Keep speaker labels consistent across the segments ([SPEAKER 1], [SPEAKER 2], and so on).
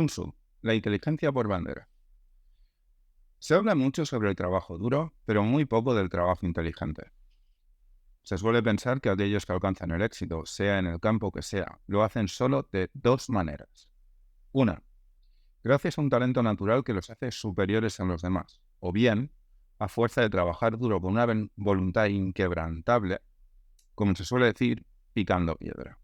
[SPEAKER 1] Tzu, la inteligencia por bandera. Se habla mucho sobre el trabajo duro, pero muy poco del trabajo inteligente. Se suele pensar que aquellos que alcanzan el éxito, sea en el campo que sea, lo hacen solo de dos maneras. Una, gracias a un talento natural que los hace superiores a los demás. O bien, a fuerza de trabajar duro con una voluntad inquebrantable, como se suele decir, picando piedra.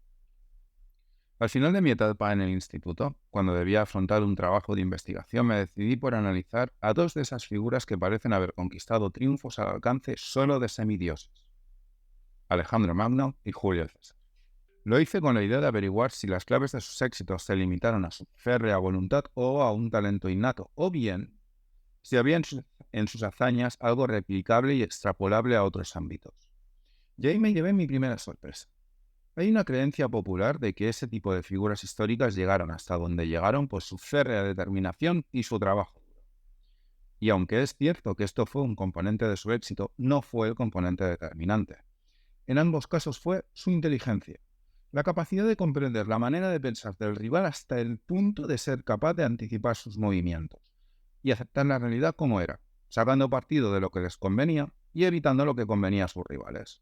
[SPEAKER 1] Al final de mi etapa en el instituto, cuando debía afrontar un trabajo de investigación, me decidí por analizar a dos de esas figuras que parecen haber conquistado triunfos al alcance solo de semidioses: Alejandro Magno y Julio César. Lo hice con la idea de averiguar si las claves de sus éxitos se limitaron a su férrea voluntad o a un talento innato, o bien si había en sus hazañas algo replicable y extrapolable a otros ámbitos. Y ahí me llevé mi primera sorpresa. Hay una creencia popular de que ese tipo de figuras históricas llegaron hasta donde llegaron por su férrea determinación y su trabajo duro. Y aunque es cierto que esto fue un componente de su éxito, no fue el componente determinante. En ambos casos fue su inteligencia, la capacidad de comprender la manera de pensar del rival hasta el punto de ser capaz de anticipar sus movimientos y aceptar la realidad como era, sacando partido de lo que les convenía y evitando lo que convenía a sus rivales.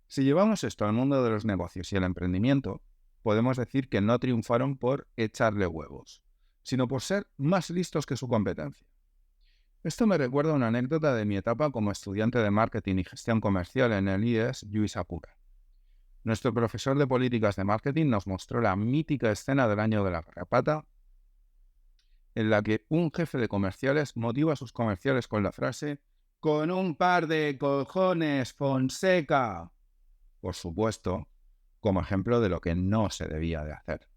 [SPEAKER 1] Si llevamos esto al mundo de los negocios y el emprendimiento, podemos decir que no triunfaron por echarle huevos, sino por ser más listos que su competencia. Esto me recuerda a una anécdota de mi etapa como estudiante de marketing y gestión comercial en el IES Lluís Apura. Nuestro profesor de políticas de marketing nos mostró la mítica escena del año de la garrapata, en la que un jefe de comerciales motiva a sus comerciales con la frase «con un par de cojones, Fonseca», por supuesto, como ejemplo de lo que no se debía de hacer.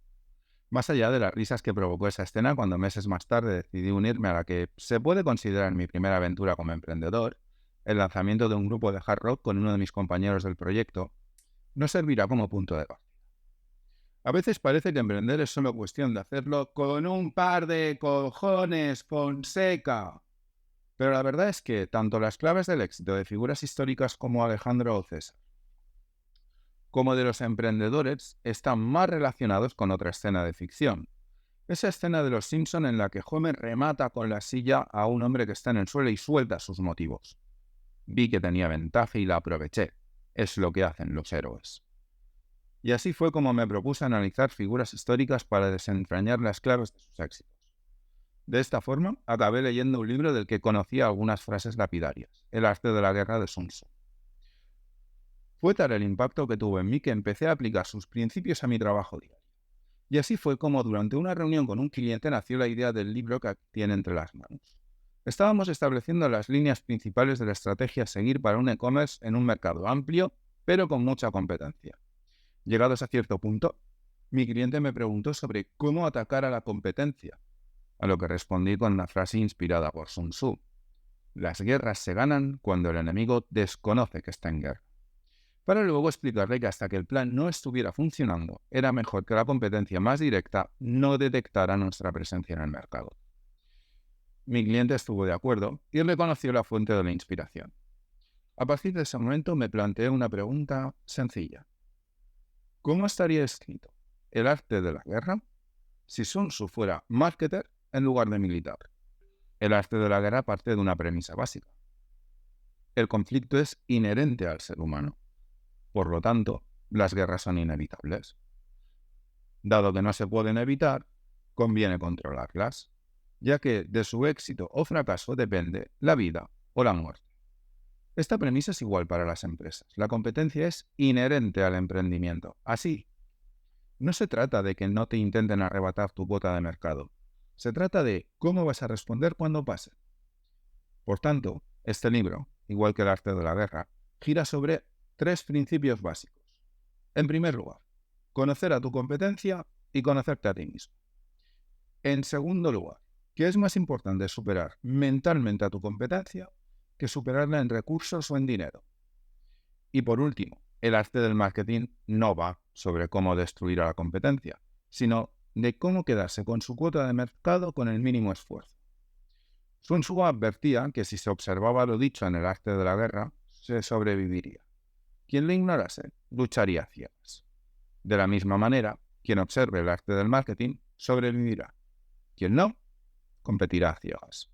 [SPEAKER 1] Más allá de las risas que provocó esa escena, cuando meses más tarde decidí unirme a la que se puede considerar mi primera aventura como emprendedor, el lanzamiento de un grupo de hard rock con uno de mis compañeros del proyecto, nos servirá como punto de partida. A veces parece que emprender es solo cuestión de hacerlo con un par de cojones, Fonseca. Pero la verdad es que tanto las claves del éxito de figuras históricas como Alejandro o César, como de los emprendedores, están más relacionados con otra escena de ficción. Esa escena de Los Simpson en la que Homer remata con la silla a un hombre que está en el suelo y suelta sus motivos. Vi que tenía ventaja y la aproveché. Es lo que hacen los héroes. Y así fue como me propuse analizar figuras históricas para desentrañar las claves de sus éxitos. De esta forma, acabé leyendo un libro del que conocía algunas frases lapidarias, El arte de la guerra de Sun Tzu. Fue tal el impacto que tuvo en mí que empecé a aplicar sus principios a mi trabajo diario. Y así fue como durante una reunión con un cliente nació la idea del libro que tiene entre las manos. Estábamos estableciendo las líneas principales de la estrategia a seguir para un e-commerce en un mercado amplio, pero con mucha competencia. Llegados a cierto punto, mi cliente me preguntó sobre cómo atacar a la competencia, a lo que respondí con una frase inspirada por Sun Tzu: las guerras se ganan cuando el enemigo desconoce que está en guerra. Para luego explicarle que hasta que el plan no estuviera funcionando, era mejor que la competencia más directa no detectara nuestra presencia en el mercado. Mi cliente estuvo de acuerdo y reconoció la fuente de la inspiración. A partir de ese momento me planteé una pregunta sencilla. ¿Cómo estaría escrito El arte de la guerra si Sun Tzu fuera marketer en lugar de militar? El arte de la guerra parte de una premisa básica. El conflicto es inherente al ser humano. Por lo tanto, las guerras son inevitables. Dado que no se pueden evitar, conviene controlarlas, ya que de su éxito o fracaso depende la vida o la muerte. Esta premisa es igual para las empresas. La competencia es inherente al emprendimiento. Así, no se trata de que no te intenten arrebatar tu cuota de mercado. Se trata de cómo vas a responder cuando pase. Por tanto, este libro, igual que el arte de la guerra, gira sobre tres principios básicos. En primer lugar, conocer a tu competencia y conocerte a ti mismo. En segundo lugar, ¿qué es más importante superar mentalmente a tu competencia que superarla en recursos o en dinero? Y por último, el arte del marketing no va sobre cómo destruir a la competencia, sino de cómo quedarse con su cuota de mercado con el mínimo esfuerzo. Sun Tzu advertía que si se observaba lo dicho en el arte de la guerra, se sobreviviría. Quien lo ignorase, lucharía a ciegas. De la misma manera, quien observe el arte del marketing, sobrevivirá. Quien no, competirá a ciegas.